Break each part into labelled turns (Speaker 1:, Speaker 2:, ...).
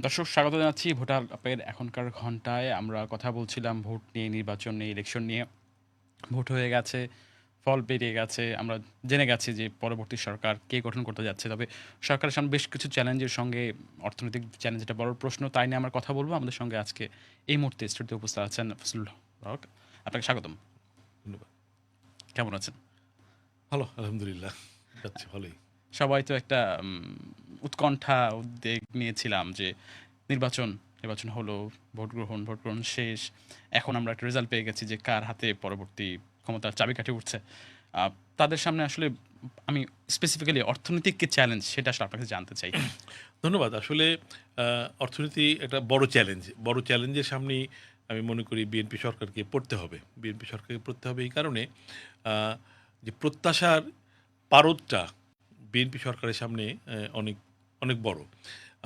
Speaker 1: দর্শক স্বাগত জানাচ্ছি ভোটার অ্যাপের এখনকার ঘন্টায়। আমরা কথা বলছিলাম ভোট নিয়ে, নির্বাচন নিয়ে, ইলেকশন নিয়ে। ভোট হয়ে গেছে, ফল বেরিয়ে গেছে। আমরা জেনে গেছি যে পরবর্তী সরকার কে গঠন করতে যাচ্ছে। তবে সরকারের সামনে বেশ কিছু চ্যালেঞ্জের সঙ্গে অর্থনৈতিক চ্যালেঞ্জ একটা বড় প্রশ্ন। তাই নিয়ে আমরা কথা বলব। আমাদের সঙ্গে আজকে এই মুহূর্তে স্টুডিওতে উপস্থিত আছেন ফজলুল হক। আপনাকে স্বাগতম।
Speaker 2: ধন্যবাদ।
Speaker 1: কেমন আছেন?
Speaker 2: ভালো, আলহামদুলিল্লাহ। যাচ্ছে ভালোই।
Speaker 1: সবাই তো একটা উৎকণ্ঠা, উদ্বেগ নিয়েছিলাম যে নির্বাচন, নির্বাচন হলো, ভোট গ্রহণ শেষ। এখন আমরা একটা রেজাল্ট পেয়ে গেছি যে কার হাতে পরবর্তী ক্ষমতার চাবিকাঠি উঠছে। আ তাদের সামনে আসলে আমি স্পেসিফিক্যালি অর্থনৈতিক কি চ্যালেঞ্জ সেটা আসলে আপনার কাছে জানতে চাই।
Speaker 2: ধন্যবাদ। আসলে আ অর্থনীতি একটা বড় চ্যালেঞ্জ। বড় চ্যালেঞ্জের সামনেই আমি মনে করি বিএনপি সরকারকে পড়তে হবে। বিএনপি সরকারকে পড়তে হবে এই কারণে আ যে প্রত্যাশার পারদটা বিএনপি সরকারের সামনে অনেক, অনেক বড়।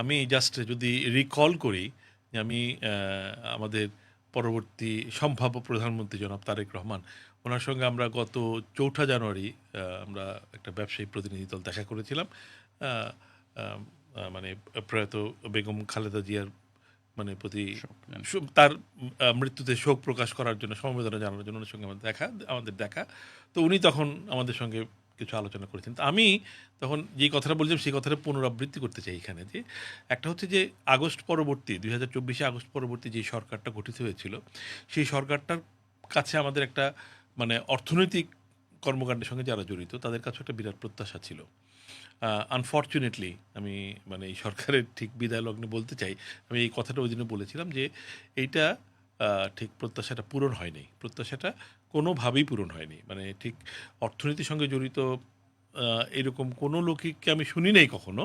Speaker 2: আমি জাস্ট যদি রিকল করি যে আমি আমাদের পরবর্তী সম্ভাব্য প্রধানমন্ত্রী জনাব তারেক রহমান, উনার সঙ্গে আমরা গত ৪ঠা জানুয়ারি আমরা একটা ব্যবসায়ী প্রতিনিধি দল দেখা করেছিলাম। আ আম মানে প্রয়াত বেগম খালেদা জিয়ার মানে প্রতি
Speaker 1: শোক জানান।
Speaker 2: তার মৃত্যুতে শোক প্রকাশ করার জন্য, সমবেদনা জানানোর জন্য উনার সঙ্গে আমাদের দেখা। তো উনি তখন আমাদের সঙ্গে কিছু আলোচনা করেছেন। তো আমি তখন যেই কথাটা বলছিলাম সেই কথাটা পুনরাবৃত্তি করতে চাই এখানে যে, একটা হচ্ছে যে আগস্ট পরবর্তী ২০২৪ আগস্ট পরবর্তী যে সরকারটা গঠিত হয়েছিল, সেই সরকারটার কাছে আমাদের একটা মানে অর্থনৈতিক কর্মকাণ্ডের সঙ্গে যারা জড়িত তাদের কাছে একটা বিরাট প্রত্যাশা ছিল। আনফরচুনেটলি আমি মানে এই সরকারের ঠিক বিদায় লগ্নে বলতে চাই, আমি এই কথাটা ওইদিনে বলেছিলাম যে এইটা ঠিক প্রত্যাশাটা পূরণ হয়নি। প্রত্যাশাটা কোনোভাবেই পূরণ হয়নি। মানে ঠিক অর্থনীতির সঙ্গে জড়িত এরকম কোনো লোককে আমি শুনি নাই কখনো।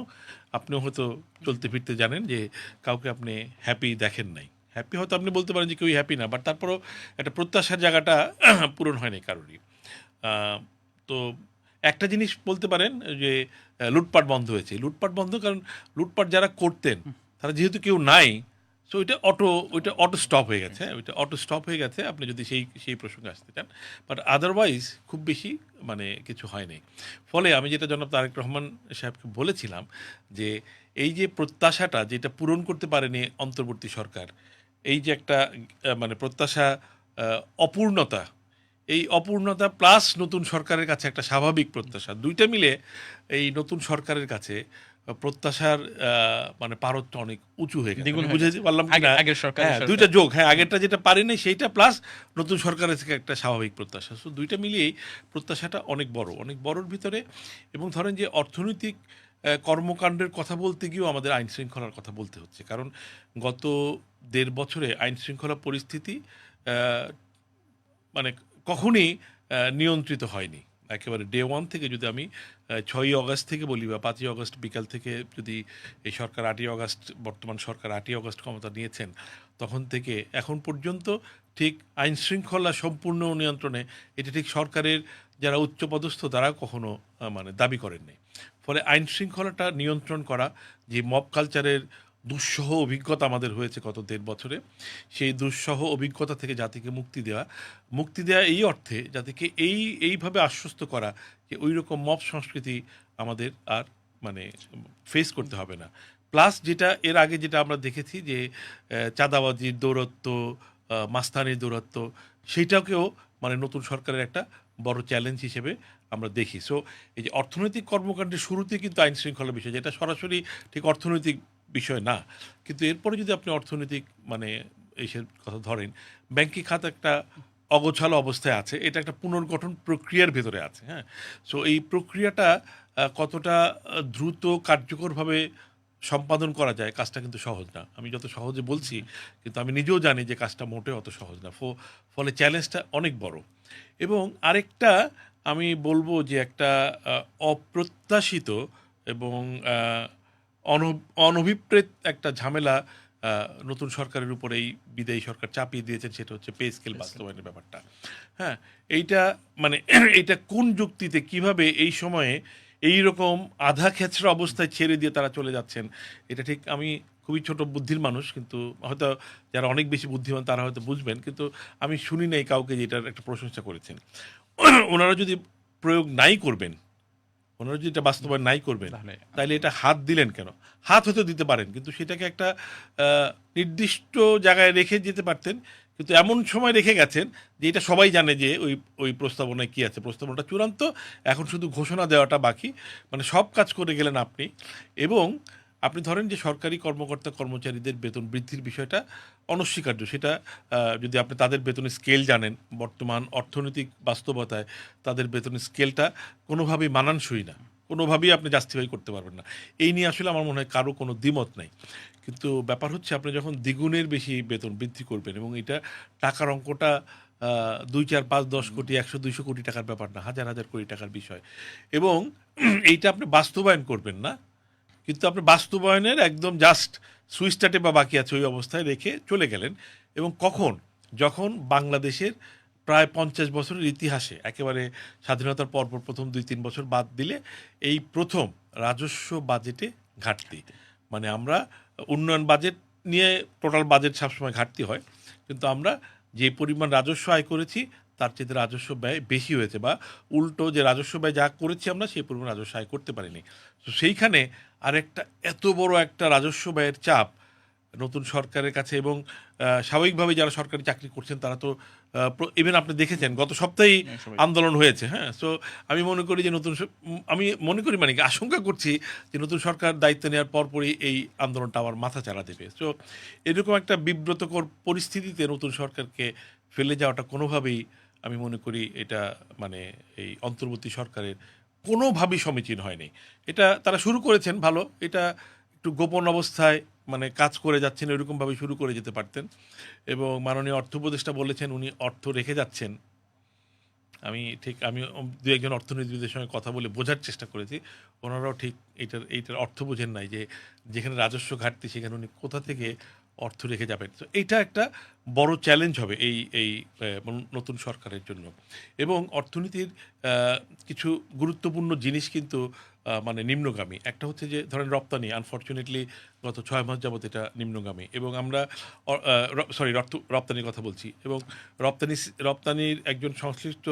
Speaker 2: আপনিও হয়তো চলতে ফিরতে জানেন যে কাউকে আপনি হ্যাপি দেখেন নাই। হ্যাপি হয়তো আপনি বলতে পারেন যে কেউই হ্যাপি না। বাট তারপরেও একটা প্রত্যাশার জায়গাটা পূরণ হয়নি কারোরই। আ তো একটা জিনিস বলতে পারেন যে লুটপাট বন্ধ হয়েছে। লুটপাট বন্ধ কারণ লুটপাট যারা করতেন তারা যেহেতু কেউ নাই, সো ওইটা অটো স্টপ হয়ে গেছে। হ্যাঁ? ওইটা অটো স্টপ হয়ে গেছে আপনি যদি সেই প্রসঙ্গে আসতে চান। বাট আদারওয়াইজ খুব বেশি মানে কিছু হয় নাই। ফলে আমি যেটা জনাব তারেক রহমান সাহেবকে বলেছিলাম যে, এই যে প্রত্যাশাটা যেটা পূরণ করতে পারেনি অন্তর্বর্তী সরকার, এই যে একটা মানে প্রত্যাশা আ অপূর্ণতা, এই অপূর্ণতা প্লাস নতুন সরকারের কাছে একটা স্বাভাবিক প্রত্যাশা। ২ টা মিলে এই নতুন সরকারের কাছে প্রত্যাশার মানে পারদটা অনেক উঁচু হয়ে গেছে।
Speaker 1: দ্বিগুণ
Speaker 2: আমি
Speaker 1: হয়ে গেছে।
Speaker 2: বুঝাতে পারলাম কিনা?
Speaker 1: আগের সরকারের
Speaker 2: হ্যাঁ, ২
Speaker 1: সরকার।
Speaker 2: টা যোগ। হ্যাঁ, আগেরটা যেটা পারি নাই সেইটা প্লাস নতুন সরকারের থেকে একটা স্বাভাবিক প্রত্যাশা। সো ২ টা মিলিয়েই প্রত্যাশাটা অনেক বড়। অনেক বড়র ভিতরে এবং ধরেন যে অর্থনৈতিক কর্মকাণ্ডের কথা বলতে গিয়েও আমাদের আইন শৃঙ্খলার কথা বলতে হচ্ছে। কারণ গত ১.৫ বছরে আইন শৃঙ্খলা পরিস্থিতি আ মানে কখনই নিয়ন্ত্রিত হয়নি। একেবারে ডে 1 থেকে যদি আমি ৬ই অগাস্ট থেকে বলি বা ৫ই অগাস্ট বিকাল থেকে যদি এই সরকার ৮ই অগাস্ট বর্তমান সরকার ৮ই অগাস্ট ক্ষমতা নিয়েছেন, তখন থেকে এখন পর্যন্ত ঠিক আইন শৃঙ্খলা সম্পূর্ণ নিয়ন্ত্রণে এটা ঠিক সরকারের যারা উচ্চপদস্থ তারা কখনো মানে দাবি করেননি। ফলে আইন শৃঙ্খলাটা নিয়ন্ত্রণ করা, যে মব কালচারের দুঃসহ অভিজ্ঞতা আমাদের হয়েছে গত ১.৫ বছরে, সেই দুঃসহ অভিজ্ঞতা থেকে জাতিকে মুক্তি দেওয়া এই অর্থে জাতিকে এইভাবে আশ্বস্ত করা যে ঐরকম মব সংস্কৃতি আমাদের আর মানে ফেস করতে হবে না। প্লাস যেটা এর আগে যেটা আমরা দেখেছি যে চাঁদাবাজির দৌরত্ব, মাস্তানির দৌরত্ব, সেইটাকেও মানে নতুন সরকারের একটা বড় চ্যালেঞ্জ হিসেবে আমরা দেখি। সো এই যে অর্থনৈতিক কর্মকাণ্ডের শুরুতে কিন্তু আইন শৃঙ্খলা বিষয়, যেটা সরাসরি ঠিক অর্থনৈতিক বিষয় না। কিন্তু এরপরে যদি আপনি অর্থনৈতিক মানে এইসব কথা ধরেন, ব্যাংকিং খাত একটা অগোছালো অবস্থায় আছে। এটা একটা পুনর্গঠন প্রক্রিয়ার ভেতরে আছে, হ্যাঁ? সো এই প্রক্রিয়াটা কতটা দ্রুত কার্যকরভাবে সম্পাদন করা যায়, কাজটা কিন্তু সহজ না। আমি যত সহজে বলছি, কিন্তু আমি নিজেও জানি যে কাজটা মোটেও অত সহজ না। ফলে চ্যালেঞ্জটা অনেক বড়। এবং আরেকটা আমি বলব যে একটা আ অপ্রত্যাশিত এবং আ অন অনভিপ্রেত একটা ঝামেলা আ নতুন সরকারের উপর এই বিদায়ী সরকার চাপিয়ে দিয়েছেন, সেটা হচ্ছে পে স্কেল বাস্তবায়নের ব্যাপারটা। হ্যাঁ? এইটা মানে এইটা কোন যুক্তিতে কিভাবে এই সময়ে এইরকম আধা খেচরা অবস্থায় ছেড়ে দিয়ে তারা চলে যাচ্ছেন, এটা ঠিক আমি খুবই ছোট বুদ্ধির মানুষ, কিন্তু হয়তো যারা অনেক বেশি বুদ্ধিমান তারা হয়তো বুঝবেন। কিন্তু আমি শুনি নাই কাউকে যে এটার একটা প্রশংসা করেছেন। উনারা যদি প্রয়োগ নাই করবেন ওনারা যদি এটা বাস্তবায়ন নাই করবেন,
Speaker 1: তাহলে
Speaker 2: তাইলে এটা হাত দিলেন কেন? হাত হয়তো দিতে পারেন, কিন্তু সেটাকে একটা নির্দিষ্ট জায়গায় রেখে যেতে পারতেন। কিন্তু এমন সময় রেখে গেছেন যে এটা সবাই জানে যে ওই ওই প্রস্তাবনায় কী আছে। প্রস্তাবনাটা চূড়ান্ত, এখন শুধু ঘোষণা দেওয়াটা বাকি। মানে সব কাজ করে গেলেন আপনি। এবং আপনি ধরেন যে সরকারি কর্মকর্তা কর্মচারীদের বেতন বৃদ্ধির বিষয়টা অনস্বীকার্য। সেটা যদি আপনি তাদের বেতনের স্কেল জানেন, বর্তমান অর্থনৈতিক বাস্তবতায় তাদের বেতনের স্কেলটা কোনোভাবেই মানানসই না, কোনোভাবেই আপনি জাস্টিফাই করতে পারবেন না। এই নিয়ে আসলে আমার মনে হয় কারো কোনো দ্বিমত নাই। কিন্তু ব্যাপার হচ্ছে আপনি যখন দ্বিগুণের বেশি বেতন বৃদ্ধি করবেন, এবং এটা টাকার অঙ্কটা ২, ৪, ৫, ১০ কোটি, ১০০, ২০০ কোটি টাকার ব্যাপার না, হাজার হাজার কোটি টাকার বিষয়। এবং এইটা আপনি বাস্তবায়ন করবেন না, কিন্তু আপনি বাস্তবায়নের একদম জাস্ট সুইচটা টেপা বাকি আছে ওই অবস্থায় রেখে চলে গেলেন। এবং কখন? যখন বাংলাদেশের প্রায় ৫০ বছরের ইতিহাসে একেবারে স্বাধীনতার পরপর প্রথম ২-৩ বছর বাদ দিলে এই প্রথম রাজস্ব বাজেটে ঘাটতি। মানে আমরা উন্নয়ন বাজেট নিয়ে টোটাল বাজেট সবসময় ঘাটতি হয়, কিন্তু আমরা যে পরিমাণ রাজস্ব আয় করেছি তার চেয়ে রাজস্ব ব্যয় বেশি হয়েছে, বা উল্টো যে রাজস্ব ব্যয় যা করেছি আমরা সেই পরিমাণ রাজস্ব আয় করতে পারিনি। তো সেইখানে আরেকটা এত বড় একটা রাজস্ব ব্যয়ের চাপ নতুন সরকারের কাছে। এবং স্বাভাবিকভাবেই যারা সরকারি চাকরি করছেন তারা তো ইভেন আপনি দেখেছেন গত সপ্তাহেই
Speaker 1: সবাই
Speaker 2: আন্দোলন হয়েছে। হ্যাঁ, সো আমি মনে করি যে আমি মনে করি, মানে কি, আশঙ্কা করছি যে নতুন সরকার দায়িত্ব নেওয়ার পরপরই এই আন্দোলনটা আবার মাথা চাড়া দেবে। সো এরকম একটা বিব্রতকর পরিস্থিতিতে নতুন সরকারকে ফেলে যাওয়াটা কোনোভাবেই, আমি মনে করি এটা, মানে এই অন্তর্বর্তী সরকারের কোনোভাবেই সমীচীন হয়নি। এটা তারা শুরু করেছেন ভালো, এটা একটু গোপন অবস্থায় মানে কাজ করে যাচ্ছেন, এরকমভাবে শুরু করে যেতে পারতেন। এবং মাননীয় অর্থ উপদেষ্টা বলেছেন উনি অর্থ রেখে যাচ্ছেন। আমি দু একজন অর্থনীতিবিদের সঙ্গে কথা বলে বোঝার চেষ্টা করেছি, ওনারাও ঠিক এইটার অর্থ বোঝেন নাই, যে যেখানে রাজস্ব ঘাটতি সেখানে উনি কোথা থেকে অর্থ রেখে যাবেন। তো এইটা একটা বড় চ্যালেঞ্জ হবে এই এই নতুন সরকারের জন্য। এবং অর্থনীতির কিছু গুরুত্বপূর্ণ জিনিস কিন্তু মানে নিম্নগামী। একটা হচ্ছে যে ধরেন রপ্তানি, আনফরচুনেটলি গত ৬ মাস যাবত এটা নিম্নগামী। এবং আমরা রপ্তানির কথা বলছি। এবং রপ্তানির একজন সংশ্লিষ্ট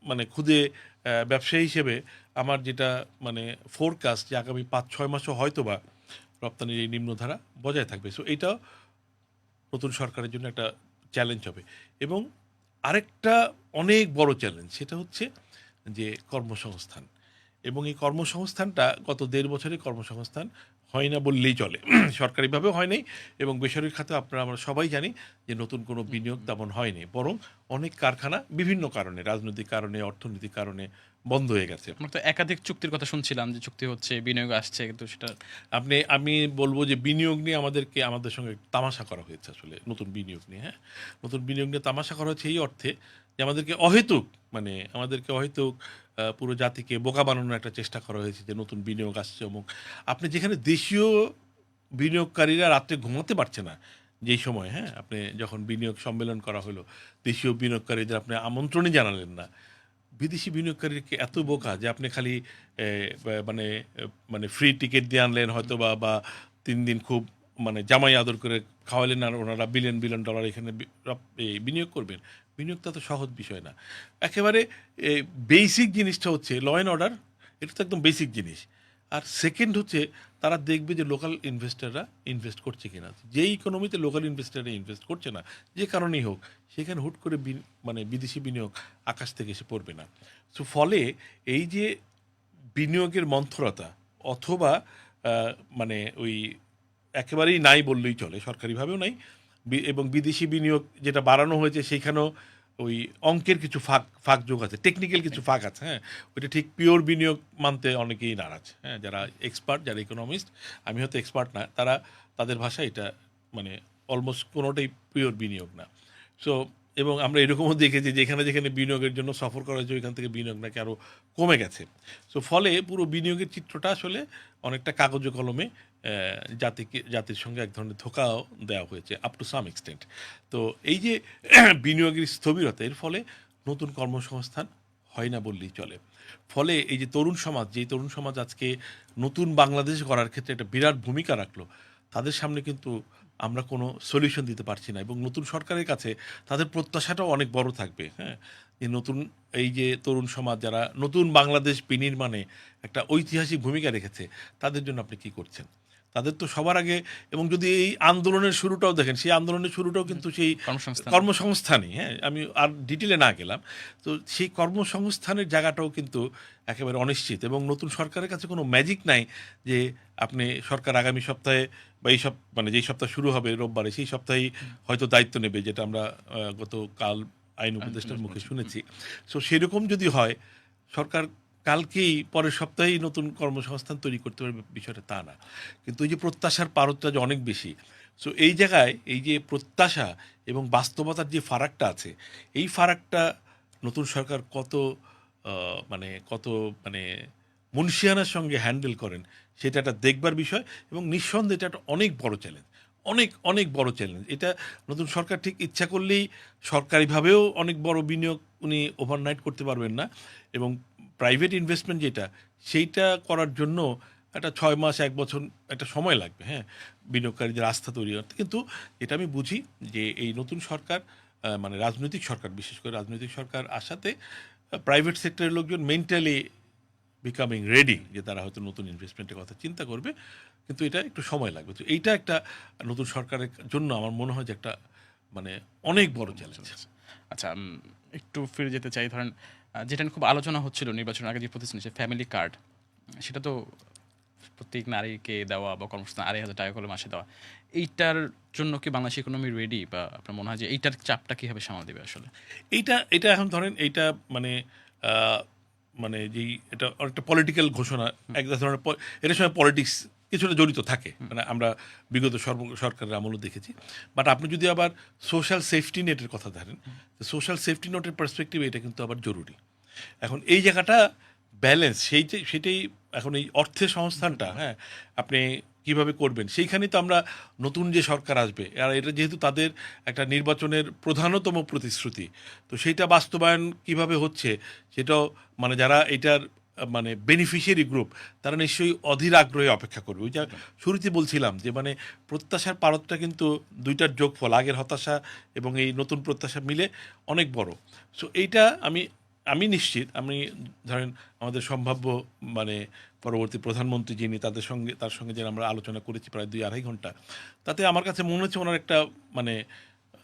Speaker 2: মানে খুদে ব্যবসায়ী হিসেবে আমার যেটা মানে ফোরকাস্ট, যে আগামী ৫-৬ মাসও হয়তোবা রপ্তানির এই নিম্নধারা বজায় থাকবে। সো এইটাও নতুন সরকারের জন্য একটা চ্যালেঞ্জ হবে। এবং আরেকটা অনেক বড় চ্যালেঞ্জ, সেটা হচ্ছে যে কর্মসংস্থান। এবং এই কর্মসংস্থানটা গত ১.৫ বছরে কর্মসংস্থান হয় না বললেই চলে। সরকারিভাবেও হয় নাই, এবং বেসরকারি খাতে আমরা সবাই জানি যে নতুন কোনো বিনিয়োগ তেমন হয়নি। বরং অনেক কারখানা বিভিন্ন কারণে, রাজনৈতিক কারণে, অর্থনৈতিক কারণে বন্ধ হয়ে গেছে।
Speaker 1: আমরা তো একাধিক চুক্তির কথা শুনছিলাম যে চুক্তি হচ্ছে, বিনিয়োগ আসছে, কিন্তু সেটা
Speaker 2: আমি বলব যে বিনিয়োগ নিয়ে আমাদের সঙ্গে তামাশা করা হয়েছে আসলে, নতুন বিনিয়োগ নিয়ে। হ্যাঁ, নতুন বিনিয়োগ নিয়ে তামাশা করা হয়েছে এই অর্থে যে আমাদেরকে অহেতুক পুরো জাতিকে বোকা বানানোর একটা চেষ্টা করা হয়েছে যে নতুন বিনিয়োগ আসছে অমুক। আপনি যেখানে দেশীয় বিনিয়োগকারীরা রাত্রে ঘুমাতে পারছে না যেই সময়, হ্যাঁ, আপনি যখন বিনিয়োগ সম্মেলন করা হলো, দেশীয় বিনিয়োগকারীদের আপনি আমন্ত্রণই জানালেন না। বিদেশি বিনিয়োগকারীকে এত বোকা যে আপনি খালি মানে মানে ফ্রি টিকিট দিয়ে আনলেন হয়তো, বা ৩ দিন খুব মানে জামাই আদর করে খাওয়ালেন, আর ওনারা বিলিয়ন বিলিয়ন ডলার এখানে বিনিয়োগ করবেন। বিনিয়োগটা তো সহজ বিষয় না। একেবারে বেসিক জিনিসটা হচ্ছে ল অ্যান্ড অর্ডার, এটা তো একদম বেসিক জিনিস। আর সেকেন্ড হচ্ছে তারা দেখবে যে লোকাল ইনভেস্টররা ইনভেস্ট করছে কিনা। যেই ইকোনমিতে লোকাল ইনভেস্টররা ইনভেস্ট করছে না, যে কারণেই হোক, সেখানে হুট করে মানে বিদেশি বিনিয়োগ আকাশ থেকে এসে পড়বে না। সো ফলে এই যে বিনিয়োগের মন্থরতা, অথবা মানে ওই একেবারেই নাই বললেই চলে, সরকারিভাবেও নাই, এবং বিদেশি বিনিয়োগ যেটা বাড়ানো হয়েছে সেখানেও ওই অঙ্কের কিছু ফাঁক যোগ আছে, টেকনিক্যাল কিছু ফাঁক আছে। হ্যাঁ, ওইটা ঠিক পিওর বিনিয়োগ মানতে অনেকেই নারাজ। হ্যাঁ, যারা এক্সপার্ট, যারা ইকোনমিস্ট, আমি হয়তো এক্সপার্ট না, তাদের ভাষায় এটা মানে অলমোস্ট কোনোটাই পিওর বিনিয়োগ না। সো এবং আমরা এরকমও দেখেছি যেখানে যেখানে বিনিয়োগের জন্য সফর করা হয়েছে ওইখান থেকে বিনিয়োগ নাকি আরও কমে গেছে। সো ফলে পুরো বিনিয়োগের চিত্রটা আসলে অনেকটা কাগজে কলমে জাতির সঙ্গে এক ধরনের ধোঁকাও দেওয়া হয়েছে আপ টু সাম এক্সটেন্ট। তো এই যে বিনিয়োগের স্থবিরতা, এর ফলে নতুন কর্মসংস্থান হয় না বললেই চলে। ফলে এই যে তরুণ সমাজ আজকে নতুন বাংলাদেশ গড়ার ক্ষেত্রে একটা বিরাট ভূমিকা রাখলো, তাদের সামনে কিন্তু আমরা কোনো সলিউশন দিতে পারছি না, এবং নতুন সরকারের কাছে তাদের প্রত্যাশাটাও অনেক বড় থাকবে। হ্যাঁ, যে নতুন এই যে তরুণ সমাজ যারা নতুন বাংলাদেশ বিনির্মাণে একটা ঐতিহাসিক ভূমিকা রেখেছে, তাদের জন্য আপনি কি করছেন? তাদের তো সবার আগে, এবং যদি এই আন্দোলনের শুরুটাও দেখেন, সেই আন্দোলনের শুরুটাও কিন্তু সেই
Speaker 1: কর্মসংস্থান।
Speaker 2: কর্মসংস্থানই। হ্যাঁ, আমি আর ডিটেলে না গেলাম। তো সেই কর্মসংস্থানের জায়গাটাও কিন্তু একেবারে অনিশ্চিত, এবং নতুন সরকারের কাছে কোনো ম্যাজিক নাই যে আপনি সরকার আগামী সপ্তাহে বা এই মানে যেই সপ্তাহ শুরু হবে রোববারে, সেই সপ্তাহেই হয়তো দায়িত্ব নেবে, যেটা আমরা গতকাল আইন উপদেষ্টার মুখে শুনেছি। সো সেরকম যদি হয়, সরকার কালকেই পরের সপ্তাহেই নতুন কর্মসংস্থান তৈরি করতে পারবে, বিষয়টা তা না। কিন্তু এই যে প্রত্যাশার পারতটা যে অনেক বেশি, সো এই জায়গায় এই যে প্রত্যাশা এবং বাস্তবতার যে ফারাকটা আছে, এই ফারাকটা নতুন সরকার কত মানে মুনশিয়ানার সঙ্গে হ্যান্ডেল করেন, সেটা একটা দেখবার বিষয়। এবং নিঃসন্দেহে এটা একটা অনেক বড় চ্যালেঞ্জ, অনেক অনেক বড় চ্যালেঞ্জ। এটা নতুন সরকার ঠিক ইচ্ছা করলেই সরকারিভাবেও অনেক বড় বিনিয়োগ উনি ওভারনাইট করতে পারবেন না, এবং প্রাইভেট ইনভেস্টমেন্ট যেটা, সেইটা করার জন্য একটা 6 মাস 1 বছর একটা সময় লাগবে। হ্যাঁ, বিনিয়োগকারীদের আস্থা তৈরি করতে। কিন্তু এটা আমি বুঝি যে এই নতুন সরকার, মানে রাজনৈতিক সরকার, বিশেষ করে রাজনৈতিক সরকার আসাতে প্রাইভেট সেক্টরের লোকজন মেন্টালি বিকামিং রেডি, যে তারা হয়তো নতুন ইনভেস্টমেন্টের কথা চিন্তা করবে, কিন্তু এটা একটু সময় লাগবে। তো এইটা একটা নতুন সরকারের জন্য আমার মনে হয় যে একটা মানে অনেক বড় চ্যালেঞ্জ।
Speaker 1: আচ্ছা, একটু ফিরে যেতে চাই। ধরেন যেটা নিয়ে খুব আলোচনা হচ্ছিল নির্বাচনের আগে, যে প্রতিশ্রুতি, যে ফ্যামিলি কার্ড, সেটা তো প্রত্যেক নারীকে দেওয়া বা কর্মসংস্থান 2,500 টাকা করে মাসে দেওয়া, এইটার জন্য কি বাংলাদেশ ইকোনমি রেডি, বা আপনার মনে হয় যে এইটার চাপটা কীভাবে সামাল দেবে আসলে?
Speaker 2: এইটা এটা এখন ধরেন এইটা মানে আহ, মানে যেই এটা একটা পলিটিক্যাল ঘোষণা, এক ধরনের এটার সঙ্গে পলিটিক্স কিছুটা জড়িত থাকে, মানে আমরা বিগত সরকারের আমলও দেখেছি। বাট আপনি যদি আবার সোশ্যাল সেফটি নেটের কথা ধরেন, সোশ্যাল সেফটি নেটের পার্সপেক্টিভে এটা কিন্তু আবার জরুরি। এখন এই জায়গাটা ব্যালেন্স, সেটাই এখন এই অর্থের সংস্থানটা, হ্যাঁ, আপনি কিভাবে করবেন, সেইখানেই তো আমরা নতুন যে সরকার আসবে, আর এটা যেহেতু তাদের একটা নির্বাচনের প্রধানতম প্রতিশ্রুতি, তো সেইটা বাস্তবায়ন কিভাবে হচ্ছে সেটাও, মানে যারা এটার মানে বেনিফিশিয়ারি গ্রুপ, তারা নিশ্চয়ই অধীর আগ্রহে অপেক্ষা করবে। ওই যা শুরুতে বলছিলাম যে মানে প্রত্যাশার পারতটা কিন্তু দুইটার যোগফল, আগের হতাশা এবং এই নতুন প্রত্যাশা মিলে অনেক বড়। সো এইটা আমি আমি নিশ্চিত, আমি ধরেন আমাদের সম্ভাব্য মানে পরবর্তী প্রধানমন্ত্রী যিনি, তার সঙ্গে যে আমরা আলোচনা করেছি প্রায় 2-2.5 ঘন্টা, তাতে আমার কাছে মনে হচ্ছে ওনার একটা মানে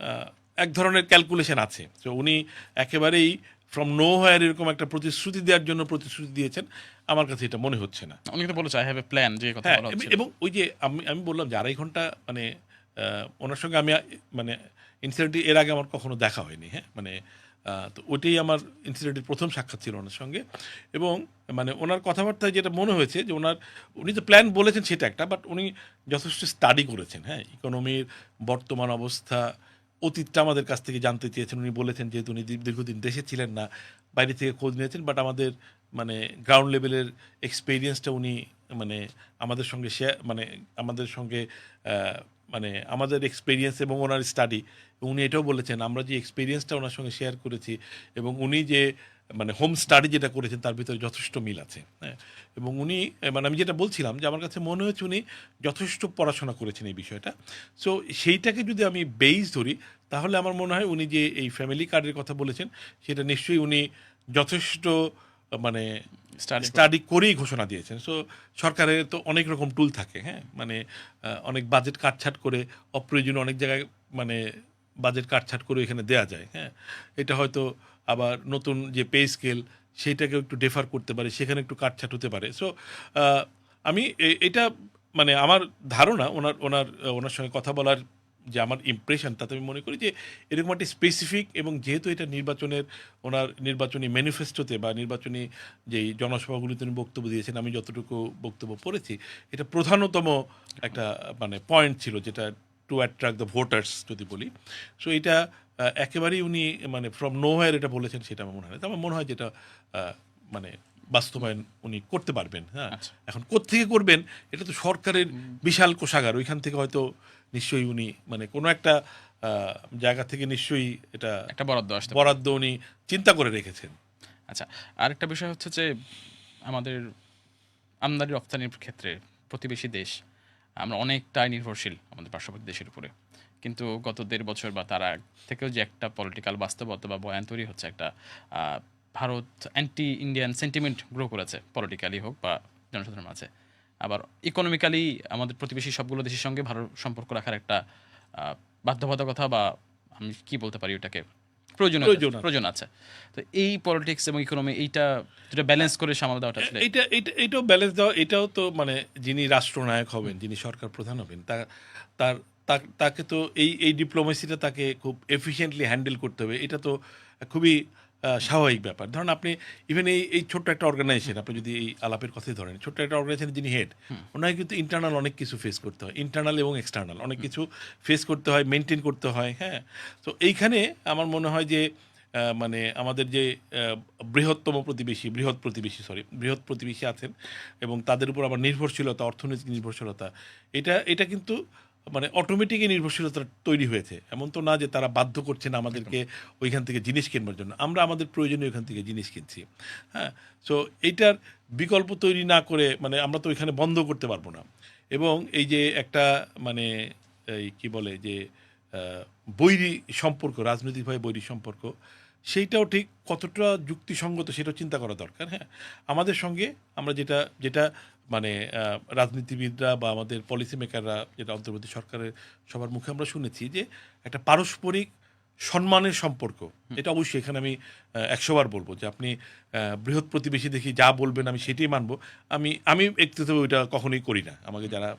Speaker 2: আহ, এক ধরনের ক্যালকুলেশন আছে। তো উনি একেবারেই ফ্রম নো হোয়ার এরকম একটা প্রতিশ্রুতি দেওয়ার জন্য প্রতিশ্রুতি দিয়েছেন, আমার কাছে এটা মনে হচ্ছে না।
Speaker 1: অনেকে তো বলেছে আই হ্যাভ এ প্ল্যান, যে কথা
Speaker 2: হ্যাঁ,
Speaker 1: বলা হচ্ছে।
Speaker 2: এবং ওই যে আমি বললাম যে 2.5 ঘন্টা মানে ওনার সঙ্গে আমি মানে ইনসিডেন্টলি এর আগে আমার কখনো দেখা হয়নি। হ্যাঁ, মানে তো ওইটাই আমার ইনসিডেন্টের প্রথম সাক্ষাৎ ছিল ওনার সঙ্গে। এবং মানে ওনার কথাবার্তায় যেটা মনে হয়েছে যে উনি যে প্ল্যান বলেছেন সেটা একটা, বাট উনি যথেষ্ট স্টাডি করেছেন। হ্যাঁ, ইকোনমির বর্তমান অবস্থা, অতীতটা আমাদের কাছ থেকে জানতে চেয়েছেন। উনি বলেছেন যেহেতু উনি দীর্ঘদিন দেশে ছিলেন না, বাইরে থেকে খোঁজ নিয়েছেন, বাট আমাদের মানে গ্রাউন্ড লেভেলের এক্সপেরিয়েন্সটা উনি মানে আমাদের সঙ্গে আমাদের সঙ্গে মানে আমাদের এক্সপেরিয়েন্স এবং ওনার স্টাডি, উনি এটাও বলেছেন আমরা যে এক্সপেরিয়েন্সটা ওনার সঙ্গে শেয়ার করেছি এবং উনি যে মানে হোম স্টাডি যেটা করেছেন তার ভিতরে যথেষ্ট মিল আছে। হ্যাঁ, এবং উনি মানে আমি যেটা বলছিলাম যে আমার কাছে মনে হচ্ছে উনি যথেষ্ট পড়াশোনা করেছেন এই বিষয়টা। সো সেইটাকে যদি আমি বেইস ধরি, তাহলে আমার মনে হয় উনি যে এই ফ্যামিলি কার্ডের কথা বলেছেন, সেটা নিশ্চয়ই উনি যথেষ্ট মানে স্টাডি করেই ঘোষণা দিয়েছেন। সো সরকারের তো অনেক রকম টুল থাকে। হ্যাঁ, মানে অনেক বাজেট কাটছাট করে অপ্রয়োজনীয় অনেক জায়গায় মানে বাজেট কাটছাট করে এখানে দেয়া যায়। হ্যাঁ, এটা হয়তো আবার নতুন যে পে স্কেল, সেইটাকেও একটু ডেফার করতে পারে, সেখানে একটু কাটছাট হতে পারে। সো আমি এটা মানে আমার ধারণা, ওনার সঙ্গে কথা বলার যে আমার ইমপ্রেশন, তাতে আমি মনে করি যে এরকম একটা স্পেসিফিক, এবং যেহেতু এটা ওনার নির্বাচনী ম্যানিফেস্টোতে বা নির্বাচনী যেই জনসভাগুলিতে উনি বক্তব্য দিয়েছেন, আমি যতটুকু বক্তব্য পড়েছি, এটা প্রধানতম একটা মানে পয়েন্ট ছিল, যেটা টু অ্যাট্রাক্ট দ্য ভোটার্স যদি বলি। সো এটা একেবারেই উনি মানে ফ্রম নো হোয়ার এটা বলেছেন, সেটা আমার মনে হয় না। তো আমার মনে হয় যেটা মানে বাস্তবায়ন উনি করতে পারবেন। হ্যাঁ,
Speaker 1: আচ্ছা।
Speaker 2: এখন কোত্থেকে করবেন, এটা তো সরকারের বিশাল কোষাগার, ওইখান থেকে হয়তো নিশ্চয়ই উনি মানে কোনো একটা জায়গা থেকে নিশ্চয়ই এটা
Speaker 1: একটা বরাদ্দ আসতে পারে।
Speaker 2: বরাদ্দ উনি চিন্তা করে রেখেছেন।
Speaker 1: আচ্ছা, আরেকটা বিষয় হচ্ছে যে আমাদের আমদানি রপ্তানির ক্ষেত্রে প্রতিবেশী দেশ আমরা অনেকটাই নির্ভরশীল আমাদের পার্শ্ববর্তী দেশের উপরে। কিন্তু গত ১.৫ বছর বা তার আগ থেকেও যে একটা পলিটিক্যাল বাস্তবতা বা বয়ান তৈরি হচ্ছে, একটা আ Bharat anti Indian sentiment grow করেছে, পলিটিক্যালি হোক বা জনসাধারণের মাঝে। আবার ইকোনমিক্যালি আমাদের প্রতিবেশী সবগুলো দেশের সঙ্গে ভালো সম্পর্ক রাখার একটা আ বাধ্যবাধকতা বা আমি কি বলতে পারি ওটাকে? প্রয়োজনীয়তা,
Speaker 2: প্রয়োজন আছে।
Speaker 1: প্রয়োজন আছে। তো এই পলিটিক্স এবং ইকোনমি এইটা দুটা ব্যালেন্স করে সামাল দেওয়াটা আসলে
Speaker 2: এইটাও ব্যালেন্স দেওয়া, এটাও তো মানে যিনি রাষ্ট্রনায়ক হবেন, যিনি সরকার প্রধান হবেন, তার তাকে তো এই ডিপ্লোমেসিটা তাকে খুব এফিশিয়েন্টলি হ্যান্ডেল করতে হবে। এটা তো খুবই স্বাভাবিক ব্যাপার। ধরুন আপনি ইভেন এই ছোট্ট একটা অর্গানাইজেশন, আপনি যদি এই আলাপের কথাই ধরেন, ছোট্ট একটা অর্গানাইজেশনের যিনি হেড, ওনাকে কিন্তু ইন্টারনাল অনেক কিছু ফেস করতে হয়। ইন্টারনাল এবং এক্সটার্নাল অনেক কিছু ফেস করতে হয়, মেইনটেইন করতে হয়, হ্যাঁ? তো এইখানে আমার মনে হয় যে মানে আমাদের যে বৃহৎ প্রতিবেশী আছেন এবং তাদের উপর আবার নির্ভরশীলতা, অর্থনৈতিক নির্ভরশীলতা, এটা কিন্তু মানে অটোমেটিকই নির্ভরশীলতা তৈরি হয়েছে। এমন তো না যে তারা বাধ্য করছেন আমাদেরকে ওইখান থেকে জিনিস কিনবার জন্য। আমরা আমাদের প্রয়োজনীয় ওইখান থেকে জিনিস কিনছি। হ্যাঁ? সো এইটার বিকল্প তৈরি না করে মানে আমরা তো ওইখানে বন্ধ করতে পারবো না। এবং এই যে একটা মানে এই কি বলে যে আ বৈরী সম্পর্ক, রাজনৈতিকভাবে বৈরী সম্পর্ক, সেইটাও ঠিক কতটা যুক্তিসঙ্গত সেটাও চিন্তা করা দরকার, হ্যাঁ? আমাদের সঙ্গে আমরা যেটা মানে রাজনীতিবিদরা বা আমাদের পলিসি মেকাররা, যেটা অন্তর্বর্তী সরকারের সবার মুখে আমরা শুনেছি যে একটা পারস্পরিক সম্মানের সম্পর্ক। এটা অবশ্যই এখানে আমি ১০০ বার বলব যে আপনি বৃহৎ প্রতিবেশী দেখি যা বলবেন আমি সেটাই মানব। আমি ব্যক্তিগতভাবে ওইটা কখনোই করি না। আমাকে যারা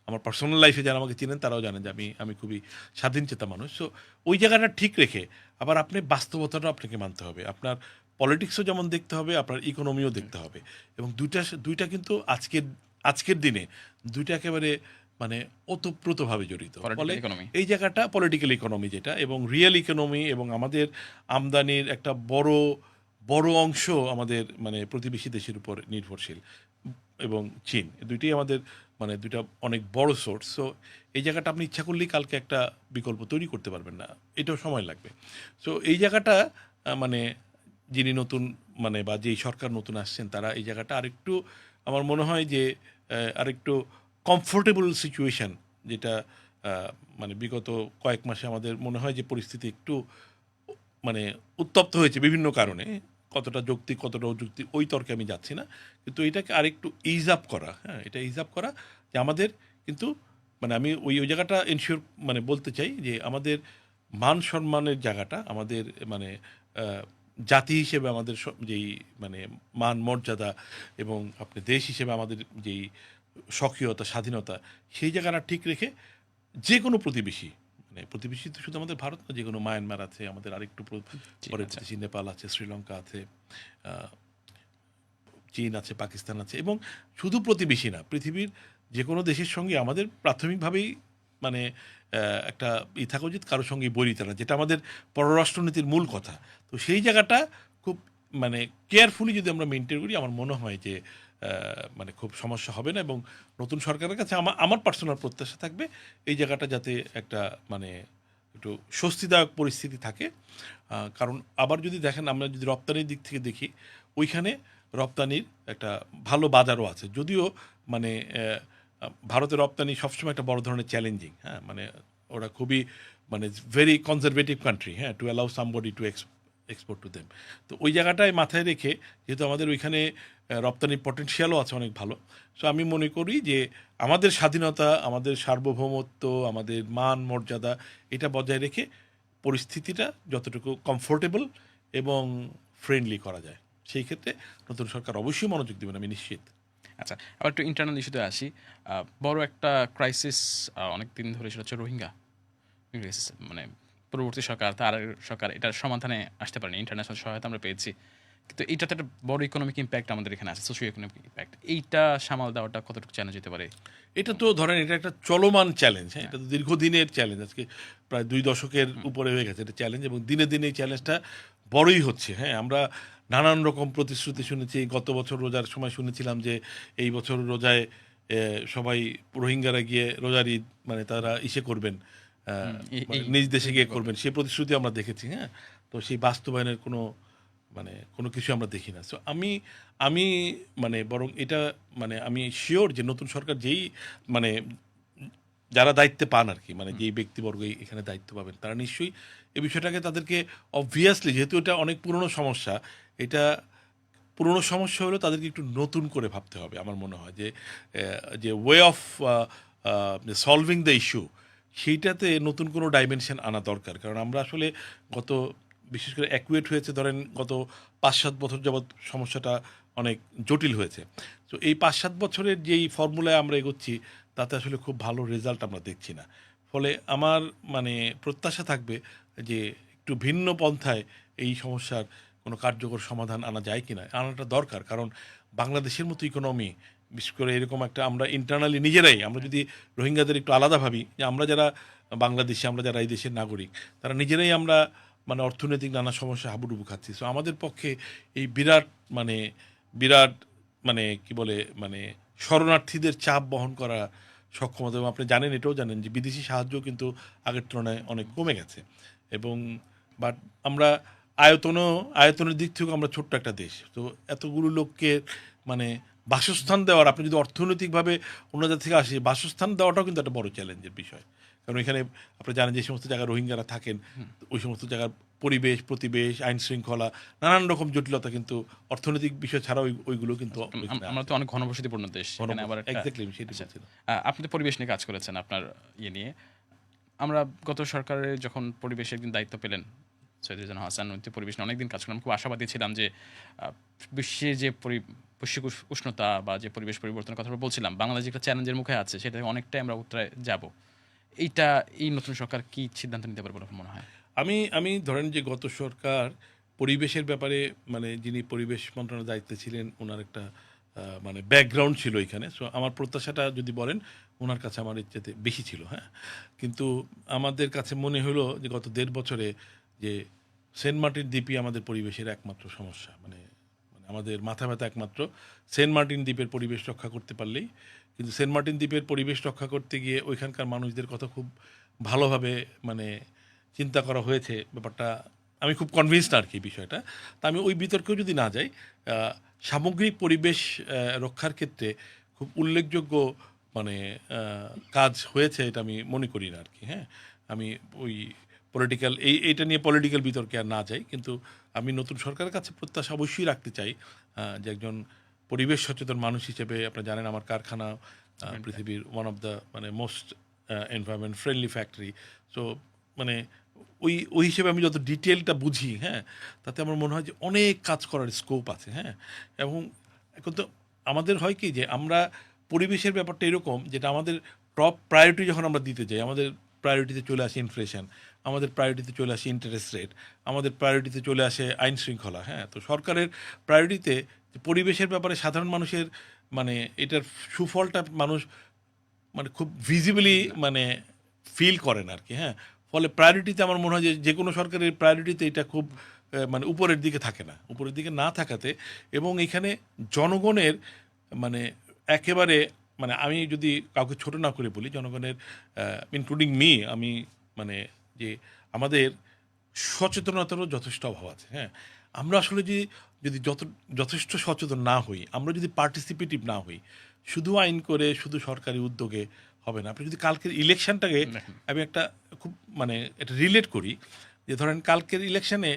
Speaker 2: আমার পার্সোনাল লাইফে যারা আমাকে চিনেন তারাও জানেন যে আমি খুবই স্বাধীনচেতা মানুষ। সো ওই জায়গাটা ঠিক রেখে আবার আপনি বাস্তবতাটাও আপনাকে মানতে হবে। আপনার পলিটিক্সও যেমন দেখতে হবে, আপনার ইকোনমিও দেখতে হবে। এবং ২টা কিন্তু আজকের দিনে ২টা একেবারে মানে ওতপ্রোতভাবে জড়িত। ফলে
Speaker 1: পলিটিক্যাল ইকোনমি।
Speaker 2: এই জায়গাটা পলিটিক্যাল ইকোনমি যেটা, এবং রিয়েল ইকোনমি এবং আমাদের আমদানির একটা বড় অংশ আমাদের মানে প্রতিবেশী দেশের উপর নির্ভরশীল। এবং চীন, ২টিই আমাদের মানে ২টা অনেক বড় সোর্স। সো এই জায়গাটা আপনি ইচ্ছা করলেই কালকে একটা বিকল্প তৈরি করতে পারবেন না। এটাও সময় লাগবে। সো এই জায়গাটা মানে যিনি নতুন মানে বা যেই সরকার নতুন আসছেন তারা এই জায়গাটা আরেকটু আমার মনে হয় যে আরেকটু কমফোর্টেবল সিচুয়েশন, যেটা আ মানে বিগত কয়েক মাসে আমাদের মনে হয় যে পরিস্থিতি একটু মানে উত্তপ্ত হয়েছে বিভিন্ন কারণে। কতটা যৌক্তিক, কতটা অযৌক্তিক ওই তর্কে আমি যাচ্ছি না। কিন্তু এটাকে আরেকটু ইজ আপ করা, হ্যাঁ? এটা ইজ আপ করা যে আমাদের কিন্তু মানে আমি ওই জায়গাটা এনশিওর মানে বলতে চাই যে আমাদের মান সম্মানের জায়গাটা আমাদের মানে আ জাতি হিসেবে আমাদের যেই মানে মান মর্যাদা এবং আপনি দেশ হিসেবে আমাদের যেই স্বকীয়তা, স্বাধীনতা, সেই জায়গাটা ঠিক রেখে যেকোনো প্রতিবেশী, মানে প্রতিবেশী তো শুধু আমাদের ভারত না, যেকোনো মায়ানমার আছে, আমাদের আরেকটু
Speaker 1: চীন
Speaker 2: পরের
Speaker 1: আছে।
Speaker 2: প্রতিবেশী নেপাল আছে, শ্রীলঙ্কা আছে, আ চীন আছে, পাকিস্তান আছে, এবং শুধু প্রতিবেশী না, পৃথিবীর যেকোনো দেশের সঙ্গে আমাদের প্রাথমিকভাবেই মানে একটা থাকা উচিত, কারো সঙ্গে বৈরিতা না, যেটা আমাদের পররাষ্ট্রনীতির মূল কথা। তো সেই জায়গাটা খুব মানে কেয়ারফুলি যদি আমরা মেইনটেইন করি, আমার মনে হয় যে মানে খুব সমস্যা হবে না। এবং নতুন সরকারের কাছে আমার পার্সোনাল প্রত্যাশা থাকবে এই জায়গাটা যাতে একটা মানে একটু স্বস্তিদায়ক পরিস্থিতি থাকে। কারণ আবার যদি দেখেন, আমরা যদি রপ্তানির দিক থেকে দেখি, ওইখানে রপ্তানির একটা ভালো বাজারও আছে। যদিও মানে ভারতের রপ্তানি সবসময় একটা বড় ধরনের চ্যালেঞ্জিং, হ্যাঁ? মানে ওরা খুবই মানে ভেরি কনজারভেটিভ কান্ট্রি, হ্যাঁ? To allow somebody to export to them. তো ওই জায়গাটায় মাথায় রেখে, যেহেতু আমাদের ওইখানে রপ্তানির পটেনশিয়ালও আছে অনেক ভালো। সো আমি মনে করি যে আমাদের স্বাধীনতা, আমাদের সার্বভৌমত্ব, আমাদের মান মর্যাদা, এটা বজায় রেখে পরিস্থিতিটা যতটুকু কমফোর্টেবল এবং ফ্রেন্ডলি করা যায়, সেই ক্ষেত্রে নতুন সরকার অবশ্যই মনোযোগ দেবেন, আমি নিশ্চিত।
Speaker 1: আচ্ছা, আবার একটু ইন্টারনাল ইস্যুতে আসি। বড় একটা ক্রাইসিস অনেকদিন ধরে, সেটা হচ্ছে রোহিঙ্গা ক্রাইসিস। মানে পূর্ববর্তী সরকার, তার সরকার এটার সমাধানে আসতে পারেনি। ইন্টারন্যাশনাল সহায়তা আমরা পেয়েছি। কিন্তু এইটাতে একটা বড় ইকোনমিক ইমপ্যাক্ট আমাদের এখানে আছে, সোশিও ইকোনমিক ইমপ্যাক্ট। এইটা সামাল দেওয়াটা কতটুকু চ্যালেঞ্জ হতে পারে?
Speaker 2: এটা তো ধরেন এটা একটা চলমান চ্যালেঞ্জ, হ্যাঁ?
Speaker 1: হ্যাঁ।
Speaker 2: এটা তো দীর্ঘদিনের চ্যালেঞ্জ, আজকে প্রায় ২ দশকের উপরে হয়ে গেছে এটা চ্যালেঞ্জ, এবং দিনে এই চ্যালেঞ্জটা বড়ই হচ্ছে, হ্যাঁ? আমরা নানান রকম প্রতিশ্রুতি শুনেছি। গত বছর রোজার সময় শুনেছিলাম যে এই বছর রোজায় সবাই রোহিঙ্গারা গিয়ে রোজার ঈদ মানে তারা ইসে করবেন, মানে
Speaker 1: এই
Speaker 2: নিজ দেশে গিয়ে
Speaker 1: রোহিঙ্গা করবে।
Speaker 2: করবেন। সেই প্রতিশ্রুতি আমরা দেখেছি, হ্যাঁ? তো সেই বাস্তবায়নের মানে কোনো কিছু আমরা দেখি না। সো আমি মানে বরং এটা মানে আমি সিওর যে নতুন সরকার যেই মানে যারা দায়িত্বে পান আর কি, মানে যেই ব্যক্তিবর্গ এখানে দায়িত্ব পাবেন তারা নিশ্চয়ই এই বিষয়টাকে তাদেরকে অবভিয়াসলি, যেহেতু এটা অনেক পুরনো সমস্যা, এটা পুরনো সমস্যা হলেও তাদেরকে একটু নতুন করে ভাবতে হবে আমার মনে হয়, যে way of solving the issue সেইটাতে নতুন কোনো ডাইমেনশন আনা দরকার। কারণ আমরা আসলে গত, বিশেষ করে অ্যাকুয়েট হয়েছে ধরেন গত 5-7 বছর যাবৎ সমস্যাটা অনেক জটিল হয়েছে। তো এই 5-7 বছরের যেই ফর্মুলায় আমরা এগোচ্ছি তাতে আসলে খুব ভালো রেজাল্ট আমরা দেখছি না। ফলে আমার মানে প্রত্যাশা থাকবে যে একটু ভিন্ন পন্থায় এই সমস্যার কোনো কার্যকর সমাধান আনা যায় কিনা, আনাটা দরকার। কারণ বাংলাদেশের মতো ইকোনমি, বিশেষ করে এরকম একটা, আমরা ইন্টারনালি নিজেরাই, আমরা যদি রোহিঙ্গাদের একটু আলাদা ভাবি, যে আমরা যারা বাংলাদেশি, আমরা যারা এই দেশের নাগরিক, তারা নিজেরাই আমরা মানে অর্থনৈতিক নানা সমস্যা হাবুডুবু খাচ্ছি। সো আমাদের পক্ষে এই মানে বিরাট মানে কি বলে মানে শরণার্থীদের চাপ বহন করা সক্ষমতা, এবং আপনি জানেন, এটাও জানেন যে বিদেশি সাহায্য কিন্তু আগের তুলনায় অনেক কমে গেছে। এবং বাট আমরা আয়তনের দিক থেকেও আমরা ছোট্ট একটা দেশ। তো এতগুলো লোককে মানে বাসস্থান দেওয়ার, আপনি যদি অর্থনৈতিকভাবে অন্য জায়গা থেকে আসে, বাসস্থান দেওয়াটাও কিন্তু একটা বড় চ্যালেঞ্জের বিষয়। কারণ এখানে আপনি জানেন যে সমস্ত জায়গায় রোহিঙ্গারা থাকেন, ওই সমস্ত জায়গার পরিবেশ, প্রতিবেশ, আইন শৃঙ্খলা, নানান রকম জটিলতা, কিন্তু অর্থনৈতিক বিষয় ছাড়া ওইগুলো কিন্তু
Speaker 1: আমরা তো অনেক ঘনবসতিপূর্ণ দেশ, এখানে আবার একটা
Speaker 2: এক্স্যাক্টলি সেটা
Speaker 1: আচ্ছা,
Speaker 2: বলছিলাম।
Speaker 1: আপনি তো পরিবেশ নিয়ে কাজ করেছেন আপনার ইয়ে নিয়ে। আমরা গত সরকারের যখন পরিবেশের একদিন দায়িত্ব পেলেন সৈয়দ রেজওয়ান হাসান, উনি তো পরিবেশ নিয়ে অনেকদিন কাজ করলাম, খুব আশাবাদী ছিলাম যে বিশ্বে যে বৈশ্বিক উষ্ণতা বা যে পরিবেশ পরিবর্তনের কথা আমরা বলছিলাম, বাংলাদেশ একটা চ্যালেঞ্জের মুখে আছে, সেটা থেকে অনেকটাই আমরা উত্তরায় যাব। এই নতুন সরকার কি সিদ্ধান্ত নিতে পারবে বলে আপনার মনে হয়?
Speaker 2: আমি ধরেন যে গত সরকার পরিবেশের ব্যাপারে, মানে যিনি পরিবেশ মন্ত্রণালয়ের দায়িত্বে ছিলেন, ওনার একটা মানে ব্যাকগ্রাউন্ড ছিল এখানে। সো আমার প্রত্যাশাটা যদি বলেন, ওনার কাছে আমার ইচ্ছেতে বেশি ছিল, হ্যাঁ। কিন্তু আমাদের কাছে মনে হলো যে গত 1.5 বছরে যে সেন্ট মার্টিন দ্বীপই আমাদের পরিবেশের একমাত্র সমস্যা, মানে মানে আমাদের মাথা ব্যথা একমাত্র সেন্ট মার্টিন দ্বীপের পরিবেশ রক্ষা করতে পারলেই। কিন্তু সেন্ট মার্টিন দ্বীপের পরিবেশ রক্ষা করতে গিয়ে ওইখানকার মানুষদের কথা খুব ভালোভাবে মানে চিন্তা করা হয়েছে, ব্যাপারটা আমি খুব কনভিন্সড আর কি বিষয়টা। তা আমি ওই বিতর্কেও যদি না যাই, সামগ্রিক পরিবেশ রক্ষার ক্ষেত্রে খুব উল্লেখযোগ্য মানে কাজ হয়েছে, এটা আমি মনে করি না আর কি, হ্যাঁ। আমি ওই এইটা নিয়ে পলিটিক্যাল বিতর্কে আর না যাই, কিন্তু আমি নতুন সরকারের কাছে প্রত্যাশা অবশ্যই রাখতে চাই যে একজন পরিবেশ সচেতন মানুষ হিসেবে, আপনারা জানেন আমার কারখানা পৃথিবীর ওয়ান অফ দ্য মানে most environment friendly factory. So মানে ওই হিসেবে আমি যত ডিটেলটা বুঝি, হ্যাঁ, তাতে আমার মনে হয় যে অনেক কাজ করার স্কোপ আছে, হ্যাঁ। এবং এখন তো আমাদের হয় কি, যে আমরা পরিবেশের ব্যাপারটা এরকম, যেটা আমাদের টপ প্রায়োরিটি যখন আমরা দিতে যাই, আমাদের প্রায়োরিটিতে চলে আসে ইনফ্লেশন, আমাদের প্রায়োরিটিতে চলে আসে ইন্টারেস্ট রেট, আমাদের প্রায়োরিটিতে চলে আসে আইন শৃঙ্খলা, হ্যাঁ। তো সরকারের প্রায়োরিটিতে পরিবেশের ব্যাপারে সাধারণ মানুষের মানে এটার সুফলটা মানুষ মানে খুব ভিজিবলি মানে ফিল করেন আর কি, হ্যাঁ। ফলে প্রায়োরিটিতে আমার মনে হয় যে যে কোনো সরকারের প্রায়োরিটিতে এটা খুব মানে উপরের দিকে থাকে না, উপরের দিকে না থাকাতে, এবং এখানে জনগণের মানে একেবারে মানে আমি যদি কাউকে ছোট না করে বলি, জনগণের ইনক্লুডিং মি, আমি মানে যে আমাদের সচেতনতারও যথেষ্ট অভাব আছে, হ্যাঁ। আমরা আসলে যদি যথেষ্ট সচেতন না হই, আমরা যদি পার্টিসিপেটিভ না হই, শুধু আইন করে শুধু সরকারি উদ্যোগে হবে না। আপনি যদি কালকের ইলেকশনটাকে আমি একটা খুব মানে এটা রিলেট করি, যে ধরেন কালকের ইলেকশনে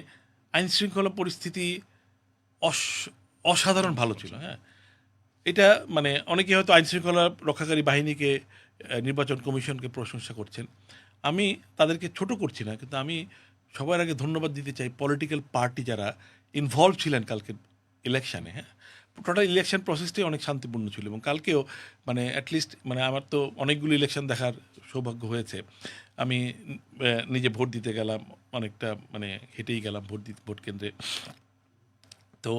Speaker 2: আইন শৃঙ্খলা পরিস্থিতি অসাধারণ ভালো ছিল, হ্যাঁ। এটা মানে অনেকে হয়তো আইন শৃঙ্খলা রক্ষাকারী বাহিনীকে, নির্বাচন কমিশনকে প্রশংসা করছেন। আমি তাদেরকে ছোট করছি না, কিন্তু আমি সবার আগে ধন্যবাদ দিতে চাই পলিটিক্যাল পার্টি যারা ইনভলভ ছিলেন কালকের ইলেকশানে, হ্যাঁ। টোটাল ইলেকশন প্রসেসটাই অনেক শান্তিপূর্ণ ছিল, এবং কালকেও মানে অ্যাটলিস্ট মানে আমার তো অনেকগুলো ইলেকশন দেখার সৌভাগ্য হয়েছে। আমি নিজে ভোট দিতে গেলাম, অনেকটা মানে হেঁটেই গেলাম ভোট কেন্দ্রে। তো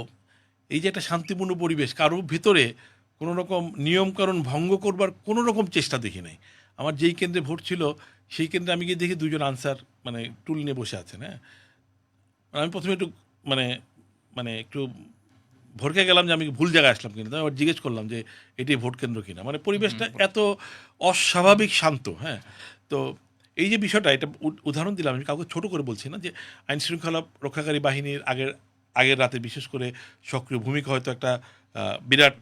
Speaker 2: এই যে একটা শান্তিপূর্ণ পরিবেশ, কারোর ভিতরে কোনো রকম নিয়মকানুন ভঙ্গ করবার কোনো রকম চেষ্টা দেখি নাই। আমার যেই কেন্দ্রে ভোট ছিল সেই কেন্দ্রে আমি গিয়ে দেখি দুজন আনসার মানে টুল নিয়ে বসে আছেন, হ্যাঁ। আমি প্রথমে একটু মানে মানে একটু ভরকে গেলাম যে আমি ভুল জায়গায় আসলাম কিনা, তো আবার জিজ্ঞেস করলাম যে এটি ভোট কেন্দ্র কিনা। মানে পরিবেশটা এত অস্বাভাবিক শান্ত, হ্যাঁ। তো এই যে বিষয়টা, এটা উদাহরণ দিলাম, আমি কাউকে ছোট করে বলছি না, যে আইন শৃঙ্খলা রক্ষাকারী বাহিনীর আগের রাতে বিশেষ করে সক্রিয় ভূমিকা হয়তো একটা বিরাট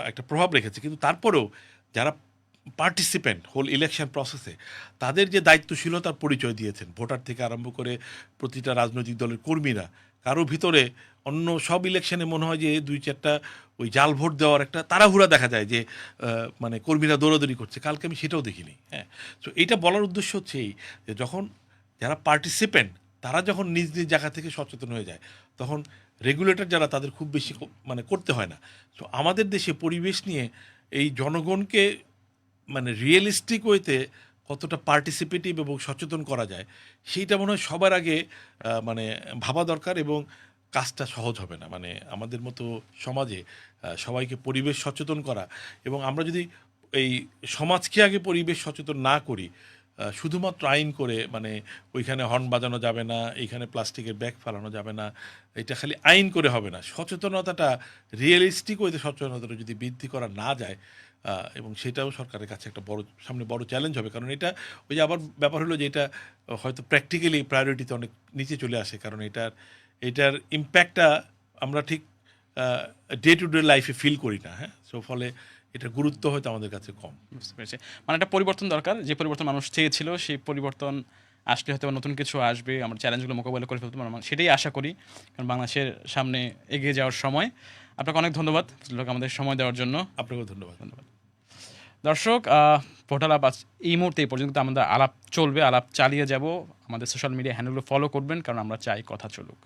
Speaker 2: একটা প্রভাব রেখেছে, কিন্তু তারপরেও যারা পার্টিসিপেন্ট হোল ইলেকশন প্রসেসে তাদের যে দায়িত্বশীলতার পরিচয় দিয়েছেন, ভোটার থেকে আরম্ভ করে প্রতিটা রাজনৈতিক দলের কর্মীরা, কারো ভিতরে অন্য সব ইলেকশনে মনে হয় যে 2-4টা ওই জাল ভোট দেওয়ার একটা তাড়াহুড়া দেখা যায় যে মানে কর্মীরা দৌড়াদৌড়ি করছে, কালকে আমি সেটাও দেখিনি। হ্যাঁ, তো এইটা বলার উদ্দেশ্য হচ্ছে এই যে যখন যারা পার্টিসিপেন্ট তারা যখন নিজ নিজ জায়গা থেকে সচেতন হয়ে যায়, তখন রেগুলেটর যারা তাদের খুব বেশি মানে করতে হয় না। তো আমাদের দেশে পরিবেশ নিয়ে এই জনগণকে মানে রিয়েলিস্টিক ওয়েতে কতটা পার্টিসিপেটিভ এবং সচেতন করা যায় সেইটা মনে হয় সবার আগে মানে ভাবা দরকার, এবং কাজটা সহজ হবে না। মানে আমাদের মতো সমাজে সবাইকে পরিবেশ সচেতন করা, এবং আমরা যদি এই সমাজকে আগে পরিবেশ সচেতন না করি, শুধুমাত্র আইন করে মানে ওইখানে হর্ন বাজানো যাবে না, এইখানে প্লাস্টিকের ব্যাগ ফেলানো যাবে না, এটা খালি আইন করে হবে না। সচেতনতাটা রিয়েলিস্টিক ওইতে সচেতনতাটা যদি বৃদ্ধি করা না যায়, এবং সেটাও সরকারের কাছে একটা সামনে বড় চ্যালেঞ্জ হবে। কারণ এটা ওই যে আবার ব্যাপার হলো যে এটা হয়তো প্র্যাকটিক্যালি প্রায়োরিটিতে অনেক নিচে চলে আসে, কারণ এটার ইম্প্যাক্টটা আমরা ঠিক ডে টু ডে লাইফে ফিল করি না। হ্যাঁ, সো ফলে এটার গুরুত্ব হয়তো আমাদের কাছে কম।
Speaker 1: বুঝতে পেরেছি। মানে একটা পরিবর্তন দরকার, যে পরিবর্তন মানুষ চেয়েছিল সেই পরিবর্তন আসলে হয়তো নতুন কিছু আসবে, আমরা চ্যালেঞ্জগুলো মোকাবিলা করে ফেলতে পারবো, সেটাই আশা করি। কারণ বাংলাদেশের সামনে এগিয়ে যাওয়ার সময়। আপনাকে অনেক ধন্যবাদ আমাদের সময় দেওয়ার জন্য।
Speaker 2: আপনাকেও ধন্যবাদ।
Speaker 1: ধন্যবাদ দর্শক। ভোট আলাপ এই মুহূর্তে এই পর্যন্ত আমাদের আলাপ চলবে, আলাপ চালিয়ে যাব। আমাদের সোশ্যাল মিডিয়া হ্যান্ডেলগুলো ফলো করবেন, কারণ আমরা চাই কথা চলুক।